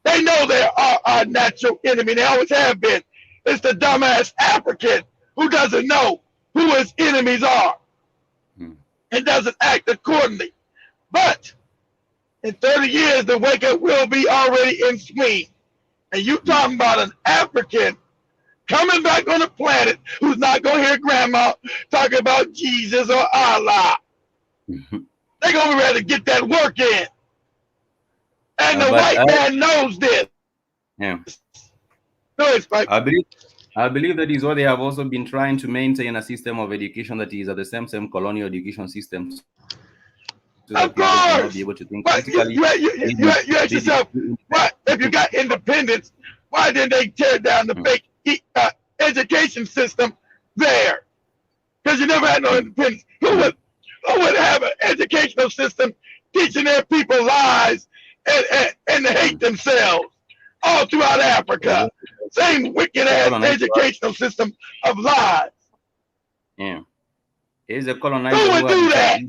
They know they are our natural enemy. They always have been. It's the dumbass African who doesn't know who his enemies are and doesn't act accordingly. But in 30 years, the wake-up will be already in swing. And you talking about an African coming back on the planet who's not going to hear grandma talking about Jesus or Allah. They're going to be ready to get that work in. And the white man knows this. Yeah. Go ahead, Spike. I believe that is what they have also been trying to maintain, a system of education that is at the same colonial education system. So of course. Be able to think but you ask yourself, what if you got independence, why didn't they tear down the fake education system there? Because you never had no independence. Who would have an educational system teaching their people lies and they hate themselves all throughout Africa. Same wicked ass educational system of lies. Yeah. He's a colonizer Who would who do that?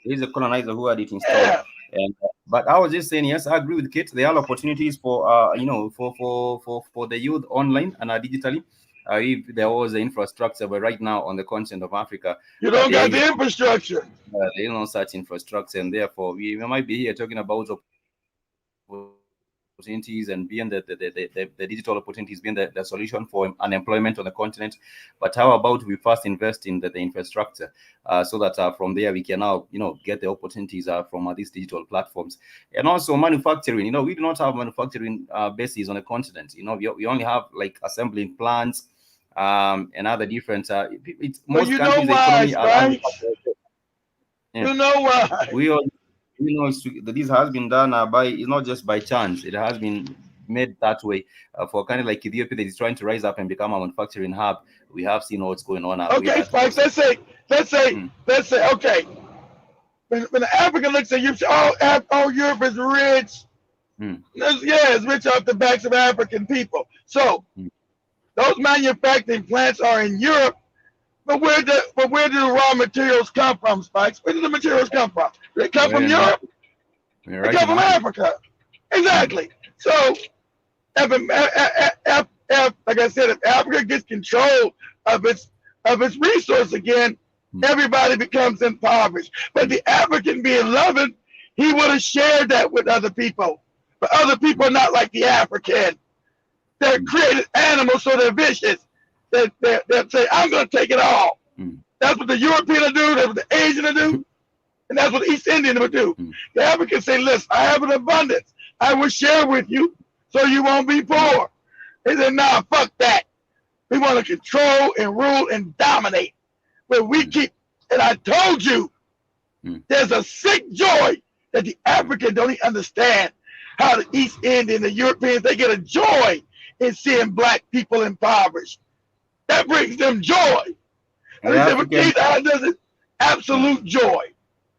He's a colonizer who had it installed. Yeah. And but I was just saying, yes, I agree with Kate. There are opportunities for for the youth online and digitally. If there was the infrastructure, but right now on the continent of Africa, You don't there got the infrastructure. there is no such infrastructure, and therefore we might be here talking about opportunities and being the digital opportunities being the solution for unemployment on the continent. But how about we first invest in the infrastructure so that from there we can now get the opportunities from these digital platforms, and also manufacturing. We do not have manufacturing bases on the continent. We only have like assembling plants and other different most you know countries why, economy are You know why? we all this has been done by, it's not just by chance. It has been made that way for kind of like Ethiopia that is trying to rise up and become a manufacturing hub. We have seen what's going on. Okay, Spikes. Let's say, okay. When the African looks at you, all Europe is rich. Yeah, it's rich off the backs of African people. So those manufacturing plants are in Europe. But where do the raw materials come from, Spikes? Where do the materials come from? Do they come from Europe? They come from Africa. Exactly. So, like I said, if Africa gets control of its resource again, everybody becomes impoverished. But the African being loving, he would have shared that with other people. But other people are not like the African. They're created animals, so they're vicious. They'll say, I'm going to take it all. That's what the European will do. That's what the Asian will do. And that's what the East Indian will do. The Africans say, listen, I have an abundance. I will share with you so you won't be poor. They said, nah, fuck that. We want to control and rule and dominate. But we keep, and I told you, there's a sick joy that the African don't even understand how the East Indian, the Europeans, they get a joy in seeing black people impoverished. That brings them joy. Absolute joy.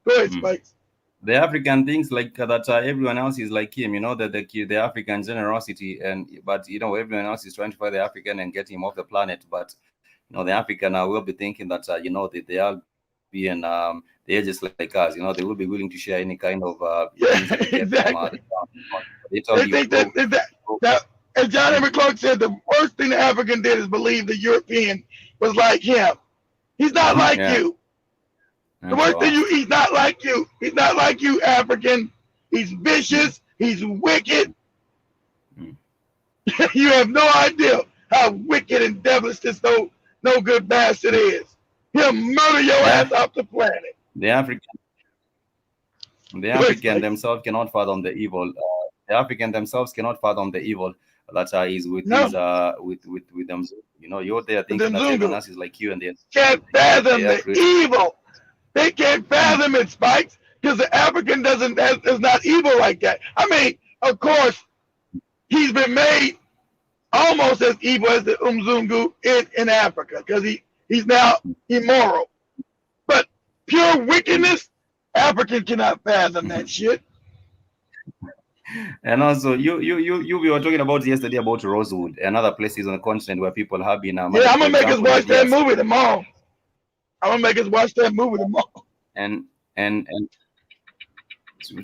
Go ahead, Spikes. The African thinks like that everyone else is like him, that the African generosity, but everyone else is trying to find the African and get him off the planet. But the African will be thinking that they are being they're just like us. They will be willing to share any kind of things that they get from they think that as John Henry Clark said, the worst thing the African did is believe the European was like him. He's not like you. The worst thing he's not like you. He's not like you, African. He's vicious. He's wicked. You have no idea how wicked and devilish this no good bastard is. He'll murder your ass off the planet. The African themselves cannot fathom the evil. The African themselves cannot fathom the evil that is with with them. You're there thinking that everyone else is like you, and they can't fathom the evil. They can't fathom it, Spikes, because the African is not evil like that. I mean, of course, he's been made almost as evil as the Umzungu in Africa, because he's now immoral. But pure wickedness, African cannot fathom that shit. And also, we were talking about yesterday about Rosewood and other places on the continent where people have been. I'm gonna make us watch that movie tomorrow. And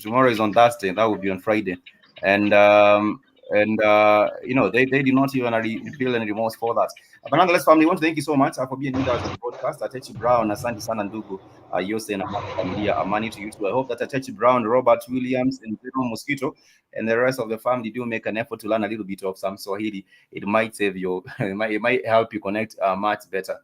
tomorrow is on Thursday. That will be on Friday. And they did not even feel any remorse for that. But nonetheless, family, I want to thank you so much for being with us on the podcast. Atechi Brown, Asante Sana Ndugu, Yose and Familia, Amani to you too. I hope that Atechi Brown, Robert Williams, and Bruno Mosquito and the rest of the family do make an effort to learn a little bit of some Swahili. It might save you. It might help you connect much better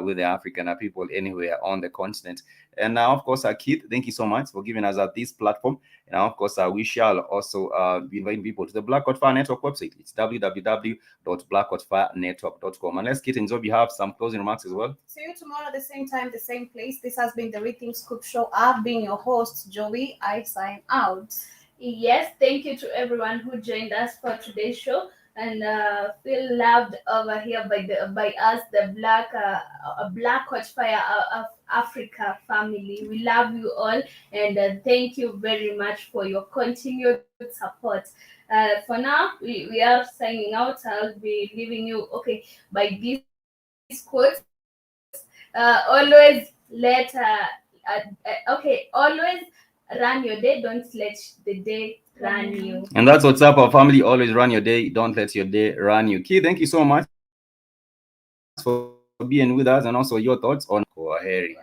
with the African people anywhere on the continent. And now, of course, Keith, thank you so much for giving us this platform. And now, of course, we shall also be inviting people to the Black Hot Fire Network website. It's www.blackhotfirenetwork.com. And let's Keith and Joby have some closing remarks as well. See you tomorrow at the same time, the same place. This has been the Rhythm Scoop Show. I've been your host, Joey. I sign out. Yes, thank you to everyone who joined us for today's show. and feel loved over here by us, the Black Watchfire of Africa family. We love you all, and thank you very much for your continued support. For now, we are signing out. I'll be leaving you by these quotes. Always run your day. Don't let the day run you. And that's what's up, our family. Always run your day. Don't let your day run you. Key, thank you so much for being with us and also your thoughts on Kwaheri.